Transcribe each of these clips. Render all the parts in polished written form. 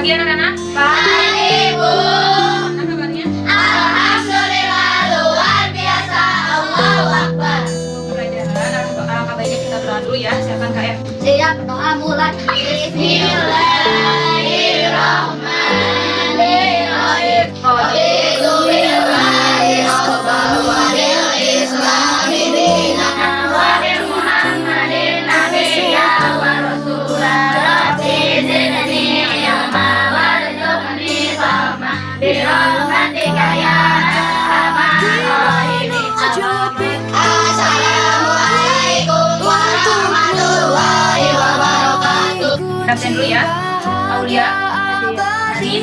pagi anak-anak. Pagi, Bu. Apa kabarnya? Alhamdulillah, luar biasa. Allahu Akbar. Pelajaran, alangkah baiknya kita berdoa dulu ya. Silakan Kak Em. Siap, doa mulai. Bismillahirrahmanirrahim. Raditu billahi rabban wa bil islami dinan wa bi Muhammadin nabiyyan wa rasulan. Rabbi zidni ilma warzuqni fahma bi rahmatika ya arhamar rahimin. Assalamualaikum warahmatullahi wabarakatuh. Absen dulu ya. Aulia, Nadif,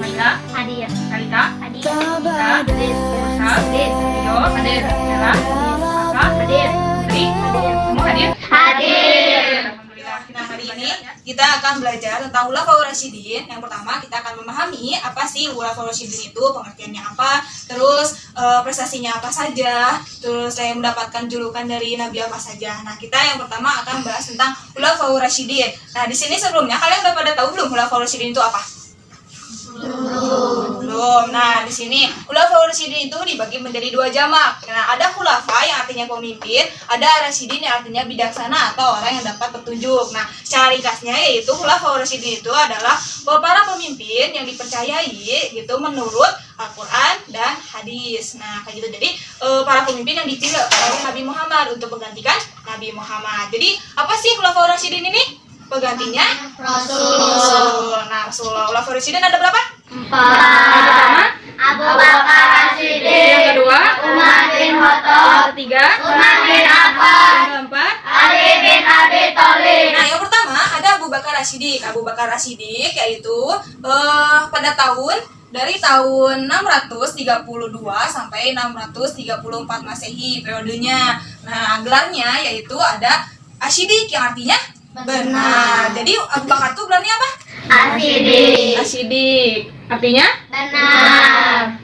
Maila, Hadiah. Kalita, Hadiah. Ika, Musa, Rio, Hadir, Nela, Kakak, Hadir, Putri, semua hadir? Hadir. Alhamdulillah. Nah, hari ini kita akan belajar tentang Khulafaur Rasyidin. Yang pertama kita akan memahami apa sih Khulafaur Rasyidin itu, pengertiannya apa, terus prestasinya apa saja, terus saya mendapatkan julukan dari Nabi apa saja. Nah, kita yang pertama akan bahas tentang Khulafaur Rasyidin. Nah, di sini sebelumnya kalian udah pada tahu belum Khulafaur Rasyidin itu apa? Belum. Nah, di sini Khulafaur Rasyidin itu dibagi menjadi dua jamak. Nah, ada khulafa yang artinya pemimpin, ada rasyidin yang artinya bijaksana atau orang yang dapat petunjuk. Nah, secara ringkasnya yaitu Khulafaur Rasyidin itu adalah para pemimpin yang dipercayai gitu menurut Al-Quran dan hadis. Nah, kayak gitu. Jadi para pemimpin yang dipilih oleh Nabi Muhammad untuk menggantikan Nabi Muhammad. Jadi, apa sih Khulafaur Rasyidin ini? Penggantinya Rasul. Nah, Rasulullah. Khulafaur Rasyidin ada berapa? 4. Yang pertama, Abu Bakar Rasyidin. yang kedua, Umar bin yang Khattab. ketiga, Umar bin Affan. yang keempat. Ali bin Abi Thalib. Nah, yang pertama ada Abu Bakar Rasyidin. Abu Bakar Rasyidin yaitu pada dari tahun 632 sampai 634 Masehi periodenya. Nah, gelarnya yaitu ada Asyidik yang artinya benar. Jadi Abu Bakar itu gelarnya apa? Asyidik. Asyidik. Artinya? Benar.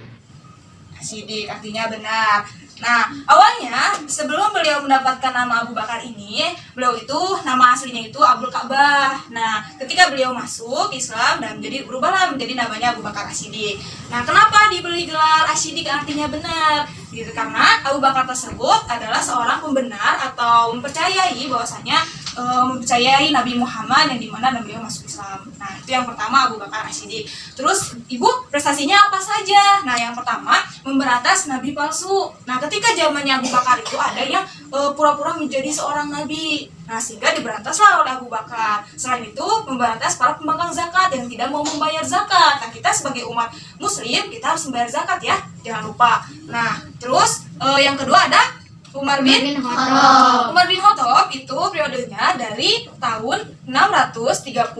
Asyidik artinya benar. Nah, awalnya sebelum beliau mendapatkan nama Abu Bakar ini, beliau itu nama aslinya itu Abdul Ka'bah. Nah, ketika beliau masuk Islam dan berubahlah menjadi namanya Abu Bakar Asyidik. Nah, kenapa diberi gelar Asyidik artinya benar? Gitu, karena Abu Bakar tersebut adalah seorang pembenar atau mempercayai bahwasanya mempercayai Nabi Muhammad yang dimana beliau masuk Islam. Nah, itu yang pertama Abu Bakar Asyidik. Terus ibu prestasinya apa saja? Nah, yang pertama memberantas nabi palsu. Nah, ketika zamannya Abu Bakar itu ada yang pura-pura menjadi seorang nabi. Nah, sehingga diberantaslah oleh Abu Bakar. Selain itu memberantas para pembangkang zakat yang tidak mau membayar zakat. Nah, kita sebagai umat muslim kita harus membayar zakat ya, jangan lupa. Nah, terus yang kedua ada Umar bin Khattab. Umar bin Khattab itu periodenya dari tahun 634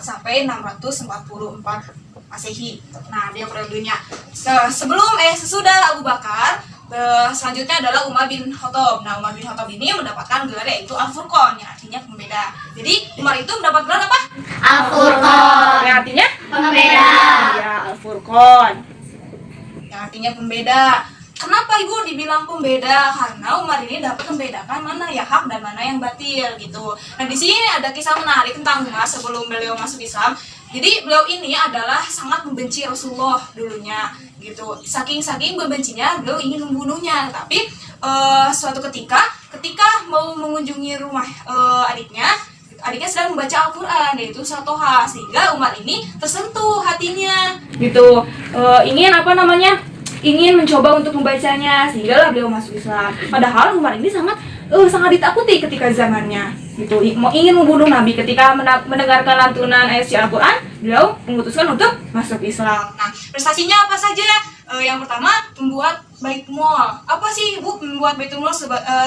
sampai 644 Masehi. Nah, dia periodenya. Sesudah Abu Bakar, selanjutnya adalah Umar bin Khattab. Nah, Umar bin Khattab ini mendapatkan gelar yaitu Al-Furqan yang artinya pembeda. Jadi, Umar itu mendapat gelar apa? Al-Furqan. Yang artinya? Pembeda. Ya, Al-Furqan. Yang artinya pembeda. Kenapa ibu dibilang pembeda? Karena Umar ini dapat membedakan mana yang hak dan mana yang batil gitu. Nah, di sini ada kisah menarik tentang Umar sebelum beliau masuk Islam. Jadi beliau ini adalah sangat membenci Rasulullah dulunya gitu. Saking membencinya beliau ingin membunuhnya. Tapi suatu ketika mau mengunjungi rumah adiknya sedang membaca Al-Quran yaitu Surat Toha, sehingga Umar ini tersentuh hatinya gitu. Ingin mencoba untuk membacanya, sehingga beliau masuk Islam. Padahal Umar ini sangat ditakuti ketika zamannya gitu. Ingin membunuh Nabi. Ketika mendengarkan lantunan ayat Al-Quran, beliau memutuskan untuk masuk Islam. Nah, prestasinya apa saja? Yang pertama, membuat Baitul Mal. Apa sih Bu membuat Baitul Mal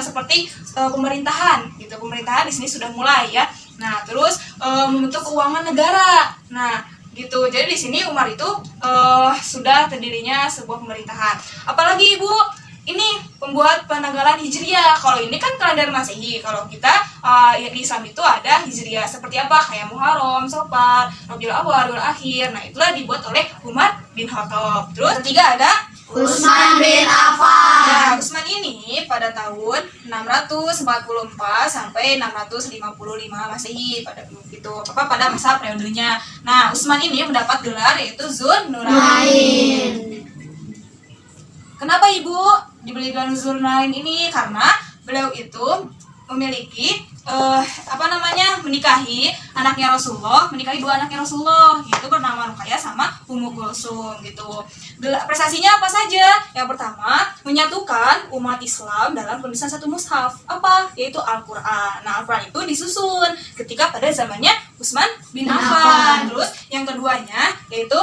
seperti pemerintahan gitu. Pemerintahan di sini sudah mulai ya. Nah, terus membentuk keuangan negara. Nah, gitu. Jadi di sini Umar itu sudah terdirinya sebuah pemerintahan. Apalagi Ibu, ini pembuat penanggalan Hijriah. Kalau ini kan kalender Masehi. Kalau kita di Islam itu ada Hijriah seperti apa? Kayak Muharram, Safar, Rabiul Awwal, Rabiul Akhir. Nah, itulah dibuat oleh Umar bin Khattab. Terus ketiga ada Utsman bin Affan. Nah, Utsman ini pada tahun 644 sampai 655 Masehi pada masa periodenya. Nah, Utsman ini mendapat gelar yaitu Zun Nurain. Kenapa Ibu diberi gelar Zun Nurain ini? Karena beliau itu memiliki menikahi anaknya Rasulullah, menikahi dua anaknya Rasulullah, itu bernama Ruqayyah sama Ummu Kulsum gitu. Prestasinya apa saja? Yang pertama, menyatukan umat Islam dalam penulisan satu mushaf, yaitu Al-Qur'an. Nah, Al-Qur'an itu disusun ketika pada zamannya Utsman bin Affan. Terus yang keduanya yaitu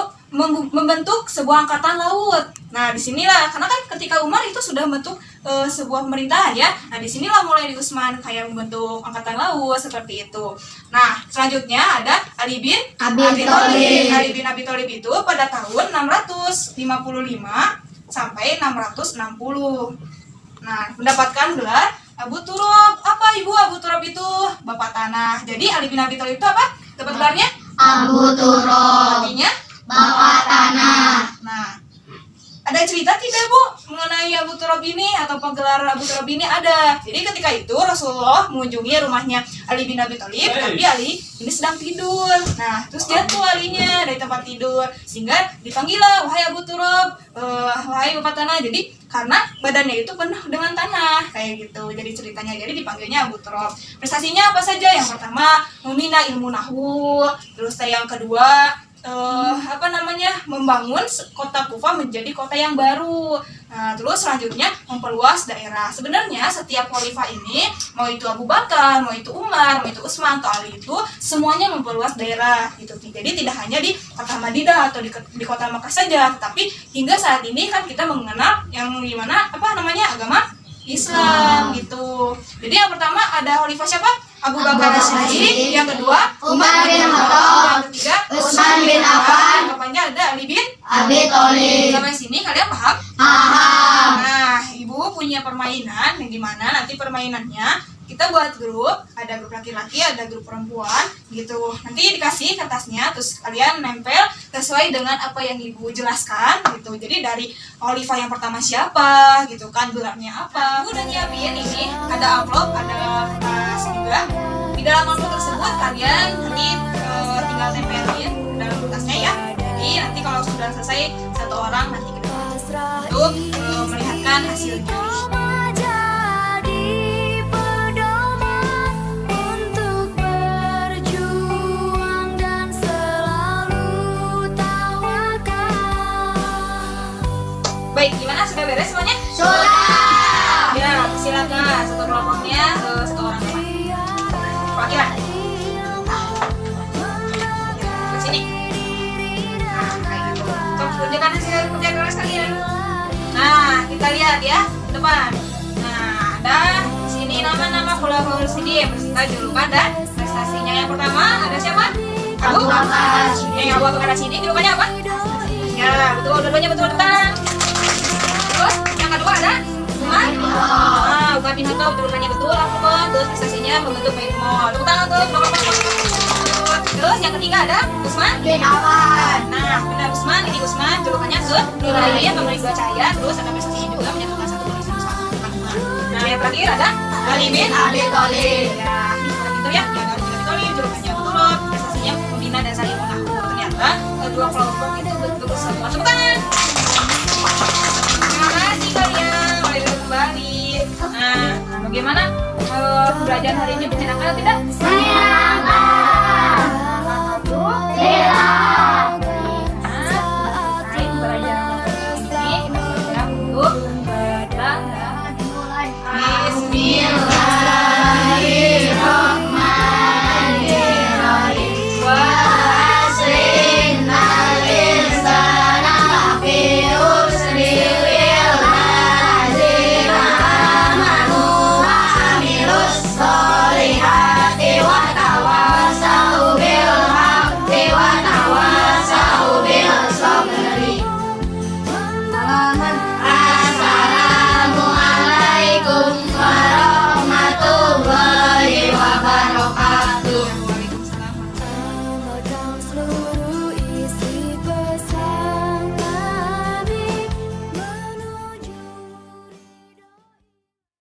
membentuk sebuah angkatan laut. Nah, disinilah karena kan ketika Umar itu sudah membentuk sebuah pemerintahan ya. Nah, disinilah mulai di Utsman kayak membentuk angkatan laut seperti itu. Nah, selanjutnya ada Ali bin Abi Thalib. Ali bin Abi Thalib itu pada tahun 655 sampai 660. Nah, mendapatkan gelar Abu Turab. Apa Ibu Abu Turab itu? Bapak tanah. Jadi Ali bin Abi Thalib itu apa? Dapat gelarnya Abu Turab. artinya Bapak tanah. Nah, ada cerita tidak Bu mengenai Abu Turab ini atau penggelar Abu Turab ini? Ada. Jadi ketika itu Rasulullah mengunjungi rumahnya Ali bin Abi Thalib, tapi Ali ini sedang tidur. Nah, terus jatuh Alinya dari tempat tidur, sehingga dipanggillah, wahai Abu Turab, wahai Bapak tanah. Jadi karena badannya itu penuh dengan tanah kayak gitu. Jadi ceritanya jadi dipanggilnya Abu Turab. Prestasinya apa saja? Yang pertama, membina ilmu nahwu. Terus yang kedua, membangun kota Kufah menjadi kota yang baru. Nah, terus selanjutnya memperluas daerah. Sebenarnya setiap khalifah ini, mau itu Abu Bakar, mau itu Umar, mau itu Utsman atau Ali, itu semuanya memperluas daerah gitu. Jadi tidak hanya di kota Madinah atau di kota Makkah saja, tapi hingga saat ini kan kita mengenal yang dimana agama Islam gitu. Jadi yang pertama ada khalifah siapa? Abu Bakar As-Siddiq, yang kedua Umar bin Khattab, yang ketiga Utsman bin Affan, bapaknya ada Ali bin Abi Thalib. Sampai sini kalian paham? Paham. Nah, Ibu punya permainan yang dimana nanti permainannya kita buat grup, ada grup laki-laki, ada grup perempuan gitu. Nanti dikasih kertasnya, terus kalian nempel sesuai dengan apa yang Ibu jelaskan gitu. Jadi dari khalifah yang pertama siapa gitu kan, gelarnya apa. Ibu udah nyiapin ini, ada amplop, ada kertas juga. Di dalam amplop tersebut kalian nanti tinggal tempelin dalam kertasnya ya. Jadi nanti kalau sudah selesai satu orang nanti kita untuk melihatkan hasilnya. Baik, gimana? Sudah beres semuanya? Sudah. Ya, silakan satu kelompoknya satu orang teman. Perwakilan. Ke sini. Nah, kayak gitu. Coba tunjukkan hasil kerja keras kalian. Nah, kita lihat ya ke depan. Nah, ada di sini nama-nama khulafaur rasyidin beserta julukan dan prestasinya. Yang pertama ada siapa? Abu Bakar As-Siddiq. Yang Abu Bakar As-Siddiq julukannya apa? Ya, betul, dua-duanya betul depan. Terus yang kedua ada Umar. Umar bin Khattab julukannya betul, Al-Qur'an. Terus prestasinya membentuk Baitul Mal. Tepuk tangan untuk Terus yang ketiga ada Utsman bin Affan. Nah, benar Utsman, ini Utsman julukannya Zul Nurain, pemilik dua cahaya. Terus ada prestasinya juga menyatukan satu barisan Islam. Nah, yang terakhir ada Ali bin Abi Thalib. Ya, ini orang itu ya, yang Ali bin Abi Thalib julukannya Abu Turab, prestasinya membina dan saling mengaku. Ternyata kedua kelompok itu betul semua. Tepuk tangan. Terima kasih kalian, boleh duduk kembali. Nah, bagaimana pembelajaran hari ini menyenangkan atau tidak? Menyenangkan. Alhamdulillah.